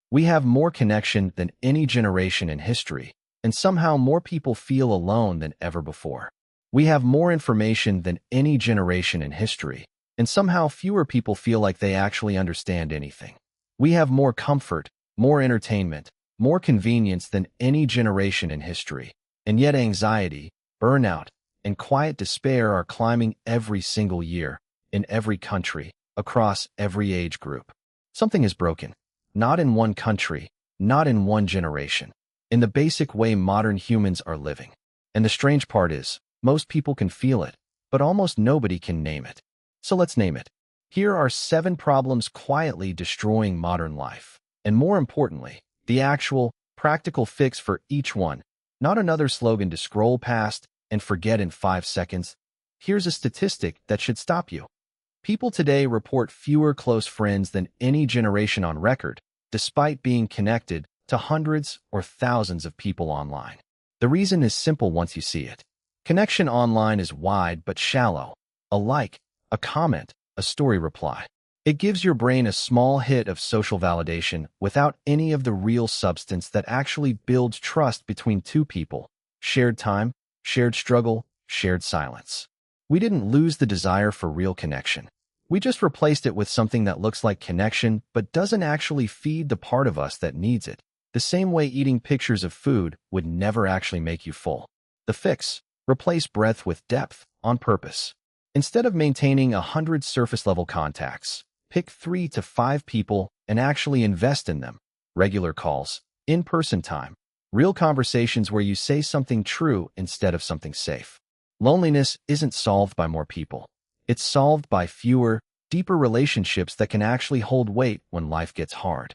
We have more connection than any generation in history, and somehow more people feel alone than ever before. We have more information than any generation in history, and somehow fewer people feel like they actually understand anything. We have more comfort, more entertainment, more convenience than any generation in history, and yet anxiety, burnout, and quiet despair are climbing every single year, in every country, across every age group. Something is broken. Not in one country, not in one generation, in the basic way modern humans are living. And the strange part is, most people can feel it, but almost nobody can name it. So let's name it. Here are 7 problems quietly destroying modern life. And more importantly, the actual, practical fix for each one. Not another slogan to scroll past and forget in 5 seconds. Here's a statistic that should stop you. People today report fewer close friends than any generation on record, despite being connected to hundreds or thousands of people online. The reason is simple once you see it. Connection online is wide but shallow. A like, a comment, a story reply. It gives your brain a small hit of social validation without any of the real substance that actually builds trust between two people. Shared time, shared struggle, shared silence. We didn't lose the desire for real connection. We just replaced it with something that looks like connection but doesn't actually feed the part of us that needs it. The same way eating pictures of food would never actually make you full. The fix: replace breadth with depth on purpose. Instead of maintaining 100 surface-level contacts, pick 3 to 5 people and actually invest in them. Regular calls, in-person time, real conversations where you say something true instead of something safe. Loneliness isn't solved by more people. It's solved by fewer, deeper relationships that can actually hold weight when life gets hard.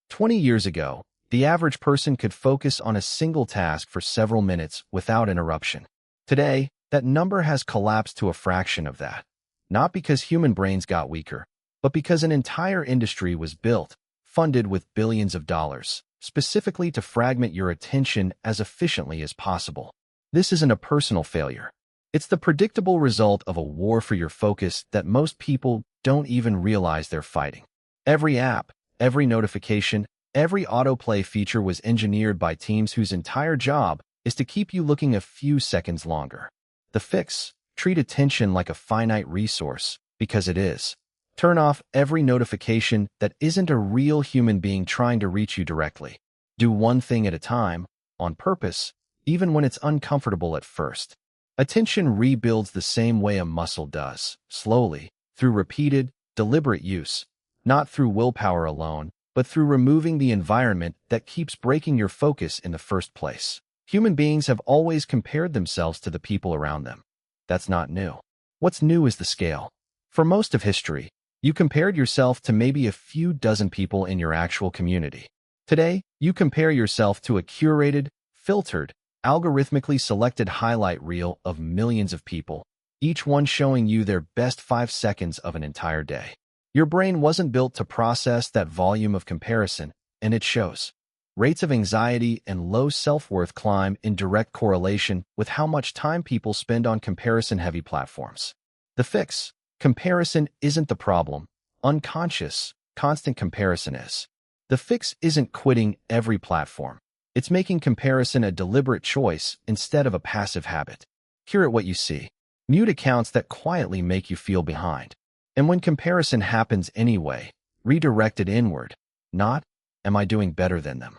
20 years ago, the average person could focus on a single task for several minutes without interruption. Today, that number has collapsed to a fraction of that. Not because human brains got weaker, but because an entire industry was built, funded with billions of dollars, specifically to fragment your attention as efficiently as possible. This isn't a personal failure. It's the predictable result of a war for your focus that most people don't even realize they're fighting. Every app, every notification, every autoplay feature was engineered by teams whose entire job is to keep you looking a few seconds longer. The fix: treat attention like a finite resource, because it is. Turn off every notification that isn't a real human being trying to reach you directly. Do one thing at a time, on purpose, even when it's uncomfortable at first. Attention rebuilds the same way a muscle does, slowly, through repeated, deliberate use, not through willpower alone, but through removing the environment that keeps breaking your focus in the first place. Human beings have always compared themselves to the people around them. That's not new. What's new is the scale. For most of history, you compared yourself to maybe a few dozen people in your actual community. Today, you compare yourself to a curated, filtered, algorithmically selected highlight reel of millions of people, each one showing you their best 5 seconds of an entire day. Your brain wasn't built to process that volume of comparison, and it shows. Rates of anxiety and low self-worth climb in direct correlation with how much time people spend on comparison-heavy platforms. The fix: comparison isn't the problem. Unconscious, constant comparison is. The fix isn't quitting every platform. It's making comparison a deliberate choice instead of a passive habit. Curate what you see. Mute accounts that quietly make you feel behind. And when comparison happens anyway, redirect it inward. Not, am I doing better than them?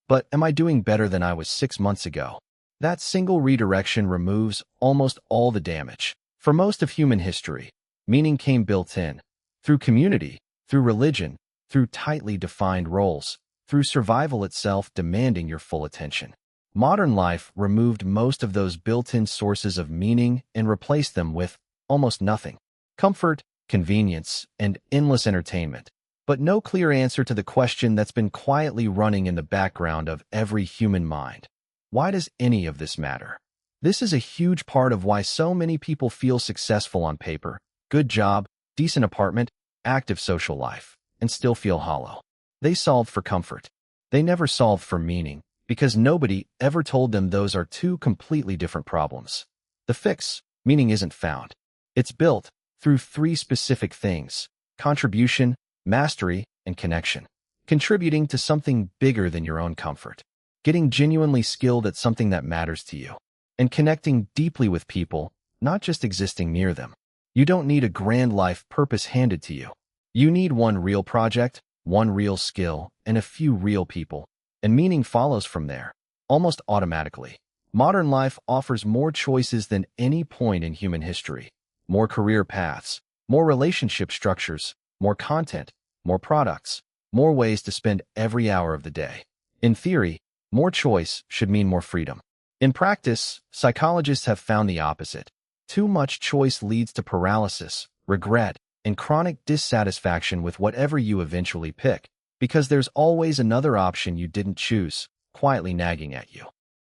But am I doing better than I was 6 months ago? That single redirection removes almost all the damage. For most of human history, meaning came built in. Through community, through religion, through tightly defined roles, through survival itself demanding your full attention. Modern life removed most of those built-in sources of meaning and replaced them with almost nothing. Comfort, convenience, and endless entertainment. But no clear answer to the question that's been quietly running in the background of every human mind. Why does any of this matter? This is a huge part of why so many people feel successful on paper, good job, decent apartment, active social life, and still feel hollow. They solved for comfort. They never solved for meaning, because nobody ever told them those are two completely different problems. The fix: meaning isn't found. It's built through 3 specific things: contribution, mastery, and connection. contributing to something bigger than your own comfort, getting genuinely skilled at something that matters to you, and connecting deeply with people, not just existing near them. You don't need a grand life purpose handed to you. You need one real project, one real skill, and a few real people, and meaning follows from there, almost automatically. Modern life offers more choices than any point in human history. More career paths, more relationship structures, more content, more products, more ways to spend every hour of the day. In theory, more choice should mean more freedom. In practice, psychologists have found the opposite. Too much choice leads to paralysis, regret, and chronic dissatisfaction with whatever you eventually pick, because there's always another option you didn't choose, quietly nagging at you.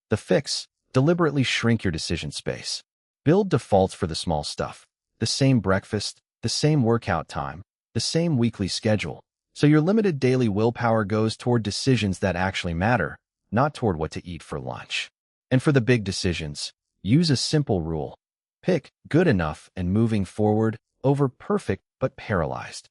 The fix: deliberately shrink your decision space. Build defaults for the small stuff. The same breakfast, the same workout time, the same weekly schedule. So your limited daily willpower goes toward decisions that actually matter, not toward what to eat for lunch. And for the big decisions, use a simple rule. Pick good enough and moving forward over perfect but paralyzed.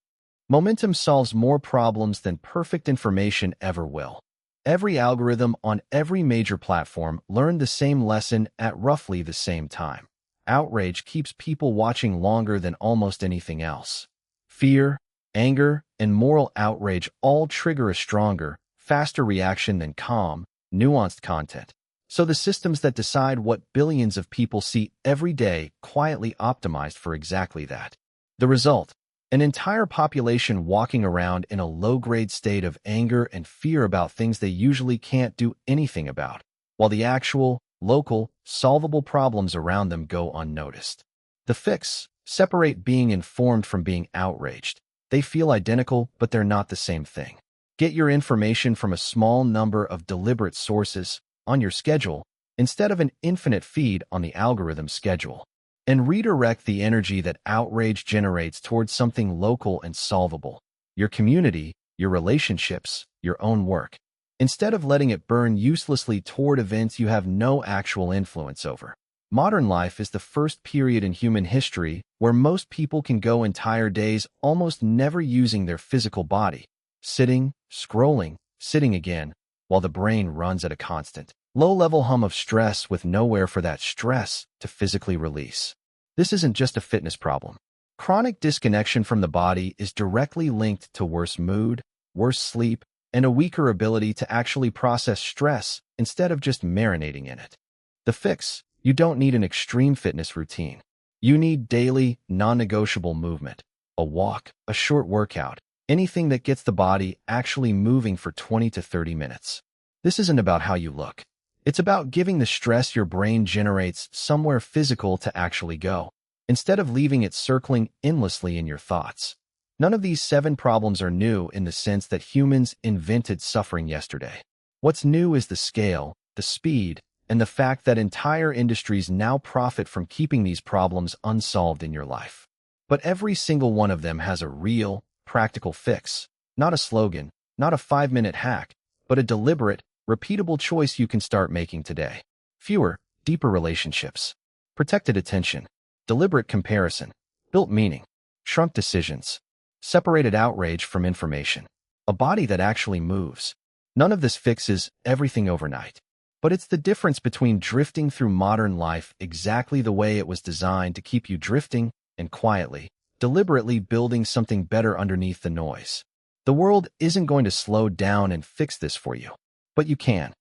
Momentum solves more problems than perfect information ever will. Every algorithm on every major platform learned the same lesson at roughly the same time. Outrage keeps people watching longer than almost anything else. Fear, anger, and moral outrage all trigger a stronger, faster reaction than calm, nuanced content. So the systems that decide what billions of people see every day quietly optimized for exactly that. The result: an entire population walking around in a low-grade state of anger and fear about things they usually can't do anything about, while the actual, local, solvable problems around them go unnoticed. The fix: separate being informed from being outraged. They feel identical, but they're not the same thing. Get your information from a small number of deliberate sources, on your schedule, instead of an infinite feed on the algorithm schedule. And redirect the energy that outrage generates towards something local and solvable. Your community, your relationships, your own work. Instead of letting it burn uselessly toward events you have no actual influence over. Modern life is the first period in human history where most people can go entire days almost never using their physical body. Sitting, scrolling, sitting again, while the brain runs at a constant, low-level hum of stress with nowhere for that stress to physically release. This isn't just a fitness problem. Chronic disconnection from the body is directly linked to worse mood, worse sleep, and a weaker ability to actually process stress instead of just marinating in it. The fix: you don't need an extreme fitness routine. You need daily, non-negotiable movement. A walk, a short workout, anything that gets the body actually moving for 20 to 30 minutes. This isn't about how you look. It's about giving the stress your brain generates somewhere physical to actually go, instead of leaving it circling endlessly in your thoughts. None of these 7 problems are new in the sense that humans invented suffering yesterday. What's new is the scale, the speed, and the fact that entire industries now profit from keeping these problems unsolved in your life. But every single one of them has a real, practical fix. Not a slogan, not a 5-minute hack, but a deliberate, repeatable choice you can start making today. Fewer, deeper relationships. Protected attention. Deliberate comparison. Built meaning. Shrunk decisions. Separated outrage from information. A body that actually moves. None of this fixes everything overnight. But it's the difference between drifting through modern life exactly the way it was designed to keep you drifting and quietly, deliberately building something better underneath the noise. The world isn't going to slow down and fix this for you. But you can.